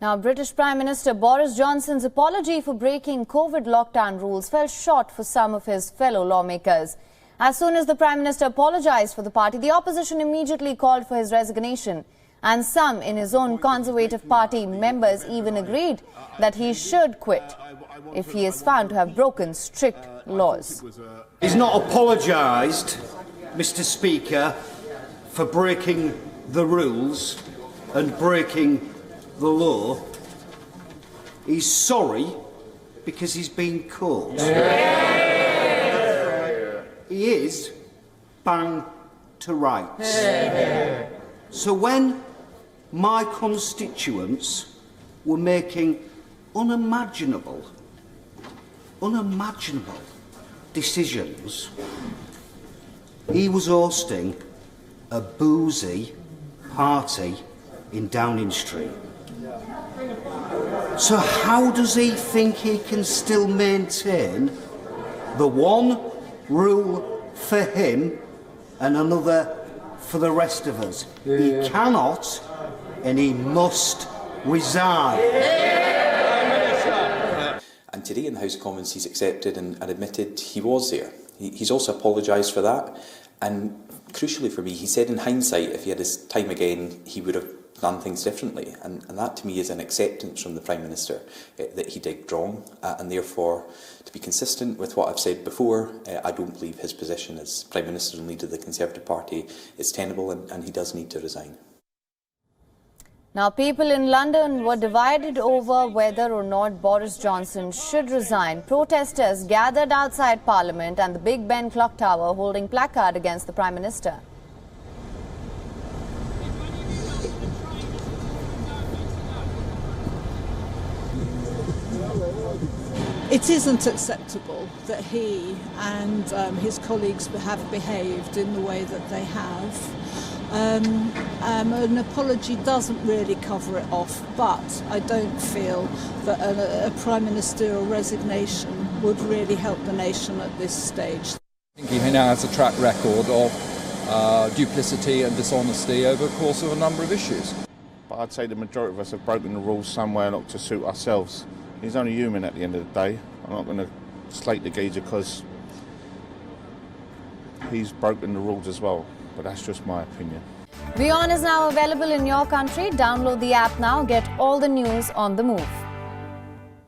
Now, British Prime Minister Boris Johnson's apology for breaking COVID lockdown rules fell short for some of his fellow lawmakers. As soon as the Prime Minister apologized for the party, the opposition immediately called for his resignation. And some in his own Conservative Party members even agreed that he should quit if he is found to have broken strict laws. He's not apologised, Mr. Speaker, for breaking the rules and breaking the law. He's sorry because he's been caught. He is bang to rights. So when my constituents were making unimaginable decisions, he was hosting a boozy party in Downing Street. So how does he think he can still maintain the one rule for him and another for the rest of us? He cannot, and he must resign. And today in the House of Commons he's accepted and admitted he was there. He's also apologised for that, and crucially for me, he said in hindsight if he had his time again he would have done things differently, and that to me is an acceptance from the Prime Minister that he did wrong, and therefore, to be consistent with what I've said before, I don't believe his position as Prime Minister and leader of the Conservative Party is tenable, and he does need to resign. Now, people in London were divided over whether or not Boris Johnson should resign. Protesters gathered outside Parliament and the Big Ben clock tower holding placard against the Prime Minister. It isn't acceptable that he and his colleagues have behaved in the way that they have. An apology doesn't really cover it off, but I don't feel that a Prime Ministerial resignation would really help the nation at this stage. I think he now has a track record of duplicity and dishonesty over the course of a number of issues. But I'd say the majority of us have broken the rules somewhere not to suit ourselves. He's only human at the end of the day. I'm not going to slate the geezer because he's broken the rules as well, but that's just my opinion. WION is now available in your country. Download the app now. Get all the news on the move.